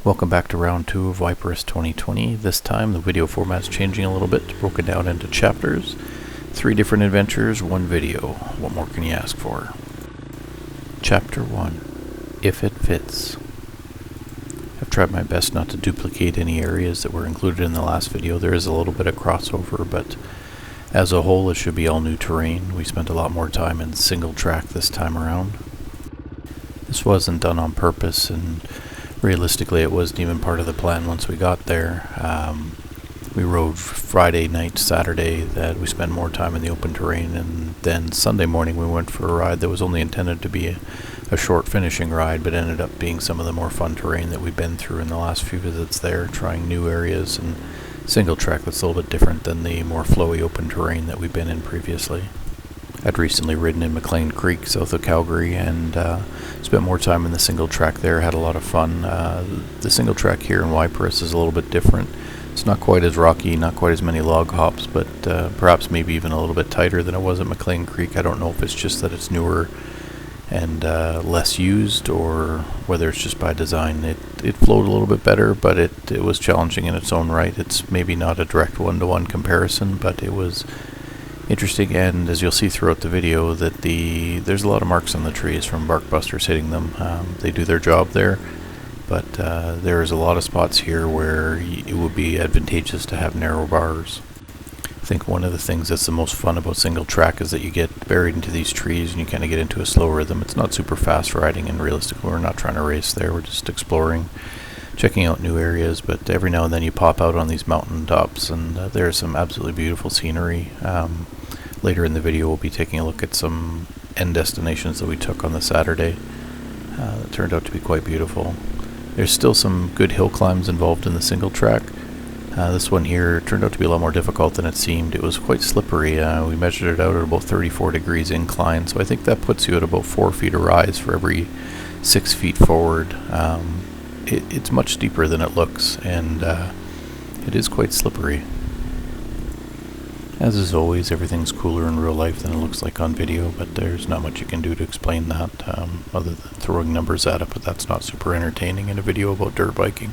Welcome back to round 2 of Waiporous 2020. This time the video format's changing a little bit, broken down into chapters. 3 different adventures, 1 video. What more can you ask for? Chapter 1, If It Fits. I've tried my best not to duplicate any areas that were included in the last video. There is a little bit of crossover, but as a whole it should be all new terrain. We spent a lot more time in single track this time around. This wasn't done on purpose, and realistically it wasn't even part of the plan once we got there. We rode Friday night, Saturday, that we spent more time in the open terrain, and then Sunday morning we went for a ride that was only intended to be a short finishing ride, but ended up being some of the more fun terrain that we've been through in the last few visits there, trying new areas and single track that's a little bit different than the more flowy open terrain that we've been in previously. I'd recently ridden in McLean Creek, south of Calgary, and spent more time in the single track there, had a lot of fun. The single track here in Waiporous is a little bit different. It's not quite as rocky, not quite as many log hops, but perhaps maybe even a little bit tighter than it was at McLean Creek. I don't know if it's just that it's newer and less used, or whether it's just by design. It flowed a little bit better, but it was challenging in its own right. It's maybe not a direct one-to-one comparison, but it was interesting, and as you'll see throughout the video, that there's a lot of marks on the trees from bark busters hitting them. They do their job there, but there's a lot of spots here where it would be advantageous to have narrow bars. I think one of the things that's the most fun about single track is that you get buried into these trees and you kind of get into a slow rhythm. It's not super fast riding, and realistically we're not trying to race there, we're just exploring, checking out new areas, but every now and then you pop out on these mountain tops, and there's some absolutely beautiful scenery. Later in the video we'll be taking a look at some end destinations that we took on the Saturday that turned out to be quite beautiful. There's still some good hill climbs involved in the single track. This one here turned out to be a lot more difficult than it seemed. It was quite slippery. We measured it out at about 34 degrees incline, so I think that puts you at about 4 feet of rise for every 6 feet forward. It's much steeper than it looks, and it is quite slippery. As is always, everything's cooler in real life than it looks like on video, but there's not much you can do to explain that other than throwing numbers at it, but that's not super entertaining in a video about dirt biking.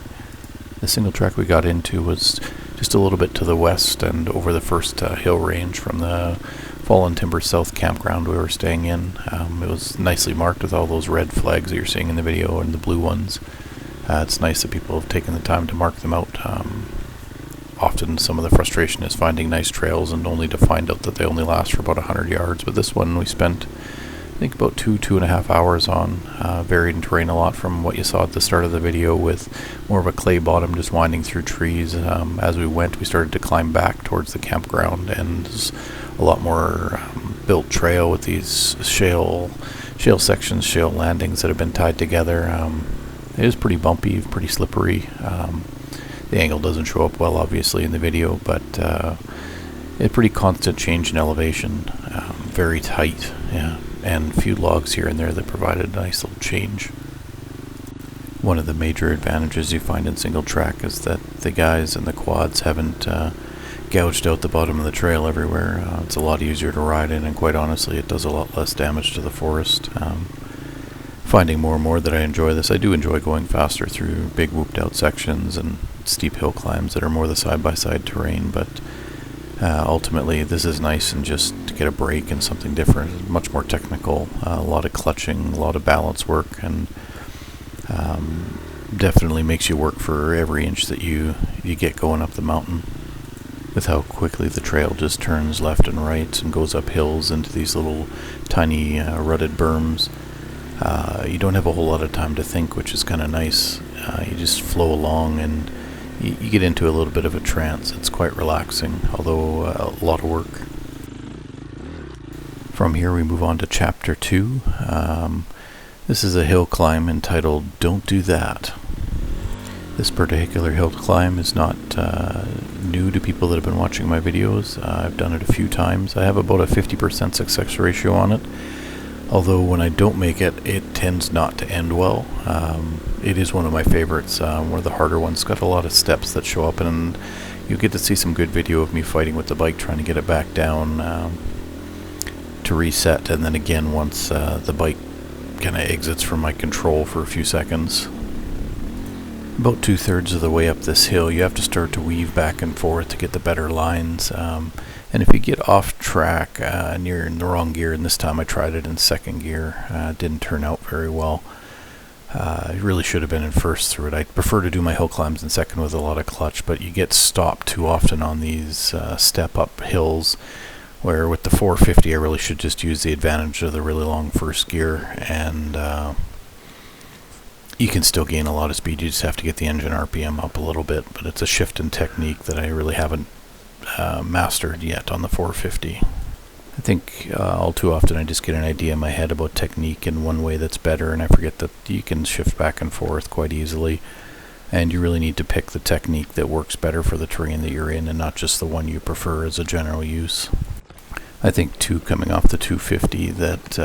The single track we got into was just a little bit to the west and over the first hill range from the Fallen Timber South campground we were staying in. It was nicely marked with all those red flags that you're seeing in the video and the blue ones. It's nice that people have taken the time to mark them out. Often some of the frustration is finding nice trails and only to find out that they only last for about 100 yards, but this one we spent I think about 2.5 hours on. Varied in terrain a lot from what you saw at the start of the video, with more of a clay bottom just winding through trees. As we went, we started to climb back towards the campground, and there's a lot more built trail with these shale sections, shale landings that have been tied together. It is pretty bumpy, pretty slippery. The angle doesn't show up well obviously in the video, but a pretty constant change in elevation, very tight, yeah, and a few logs here and there that provided a nice little change. One of the major advantages you find in single track is that the guys in the quads haven't gouged out the bottom of the trail everywhere. It's a lot easier to ride in, and quite honestly it does a lot less damage to the forest. Finding more and more that I enjoy this. I do enjoy going faster through big whooped out sections and steep hill climbs that are more the side-by-side terrain, but ultimately this is nice, and just to get a break and something different, much more technical, a lot of clutching, a lot of balance work, and definitely makes you work for every inch that you get going up the mountain, with how quickly the trail just turns left and right and goes up hills into these little tiny rutted berms. You don't have a whole lot of time to think, which is kind of nice. You just flow along, and you get into a little bit of a trance. It's quite relaxing, although a lot of work. From here we move on to Chapter 2. This is a hill climb entitled Don't Do That. This particular hill climb is not new to people that have been watching my videos. I've done it a few times. I have about a 50% success ratio on it. Although when I don't make it, it tends not to end well. It is one of my favorites, one of the harder ones. It's got a lot of steps that show up, and you get to see some good video of me fighting with the bike, trying to get it back down to reset, and then again once the bike kind of exits from my control for a few seconds. About 2/3 of the way up this hill, you have to start to weave back and forth to get the better lines. And if you get off track and you're in the wrong gear, and this time I tried it in second gear, it didn't turn out very well. I really should have been in first through it. I prefer to do my hill climbs in second with a lot of clutch, but you get stopped too often on these step-up hills, where with the 450 I really should just use the advantage of the really long first gear, and you can still gain a lot of speed. You just have to get the engine RPM up a little bit, but it's a shift in technique that I really haven't mastered yet on the 450. I think all too often I just get an idea in my head about technique in one way that's better, and I forget that you can shift back and forth quite easily, and you really need to pick the technique that works better for the terrain that you're in and not just the one you prefer as a general use. I think too, coming off the 250, that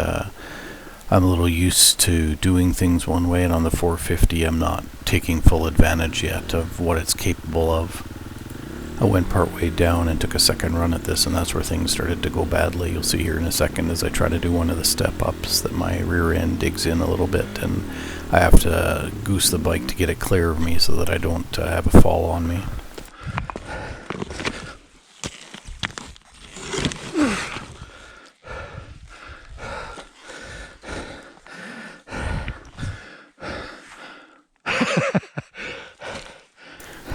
I'm a little used to doing things one way, and on the 450 I'm not taking full advantage yet of what it's capable of. I went part way down and took a second run at this, and that's where things started to go badly. You'll see here in a second as I try to do one of the step-ups that my rear end digs in a little bit, and I have to goose the bike to get it clear of me so that I don't have a fall on me.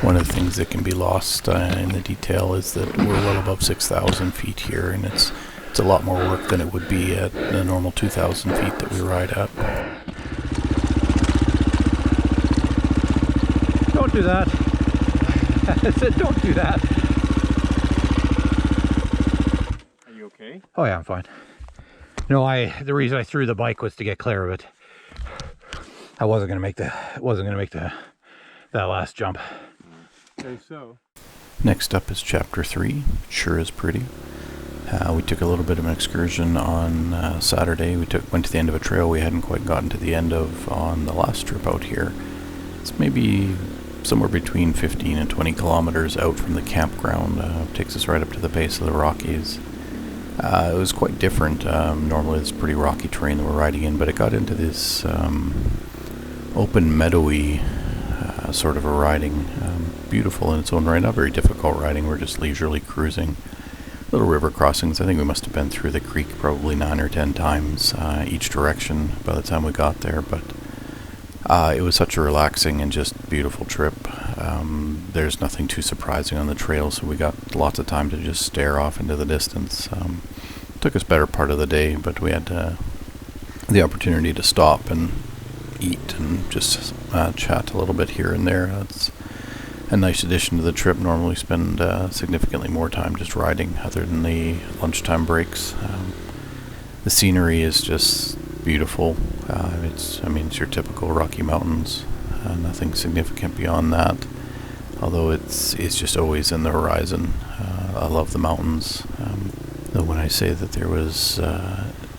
One of the things that can be lost in the detail is that we're well above 6,000 feet here, and it's a lot more work than it would be at the normal 2,000 feet that we ride at. Don't do that. I said don't do that. Are you okay? Oh yeah, I'm fine. No, the reason I threw the bike was to get clear of it. I wasn't gonna make that last jump. Okay, so Next up is chapter 3. Sure is pretty. We took a little bit of an excursion on Saturday. We went to the end of a trail we hadn't quite gotten to the end of on the last trip out here. It's maybe somewhere between 15 and 20 kilometers out from the campground. Takes us right up to the base of the Rockies. It was quite different. Normally it's pretty rocky terrain that we're riding in, but it got into this open meadowy sort of a riding. Beautiful in its own right, not very difficult riding. We're just leisurely cruising. Little river crossings. I think we must have been through the creek probably 9 or 10 times each direction by the time we got there, but it was such a relaxing and just beautiful trip. There's nothing too surprising on the trail, so we got lots of time to just stare off into the distance. Took us better part of the day, but we had the opportunity to stop and eat and just chat a little bit here and there. It's a nice addition to the trip. Normally spend significantly more time just riding other than the lunchtime breaks. The scenery is just beautiful. It's your typical Rocky Mountains. Nothing significant beyond that, although it's just always in the horizon. I love the mountains. Though when I say that there was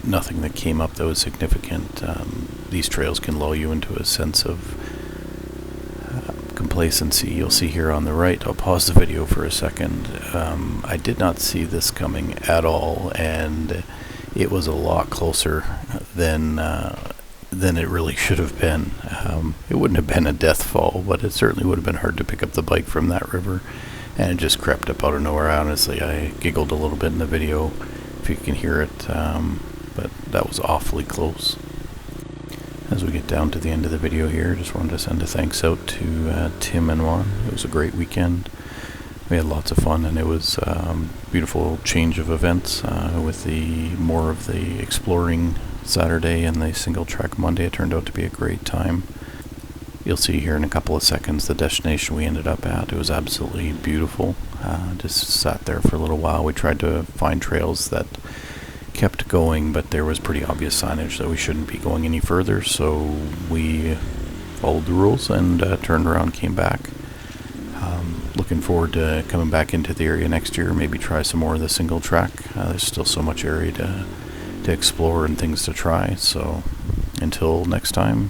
nothing that came up that was significant, these trails can lull you into a sense of complacency. You'll see here on the right, I'll pause the video for a second. I did not see this coming at all, and it was a lot closer than it really should have been. It wouldn't have been a death fall, but it certainly would have been hard to pick up the bike from that river, and it just crept up out of nowhere. Honestly, I giggled a little bit in the video, if you can hear it, but that was awfully close. As we get down to the end of the video here, just wanted to send a thanks out to Tim and Juan. It was a great weekend. We had lots of fun, and it was beautiful change of events with more of the exploring Saturday and the single track Monday. It turned out to be a great time. You'll see here in a couple of seconds the destination we ended up at. It was absolutely beautiful. Just sat there for a little while. We tried to find trails that kept going, but there was pretty obvious signage that we shouldn't be going any further, so we followed the rules and turned around, came back. Looking forward to coming back into the area next year, maybe try some more of the single track. There's still so much area to explore and things to try, so until next time,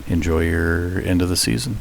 enjoy your end of the season.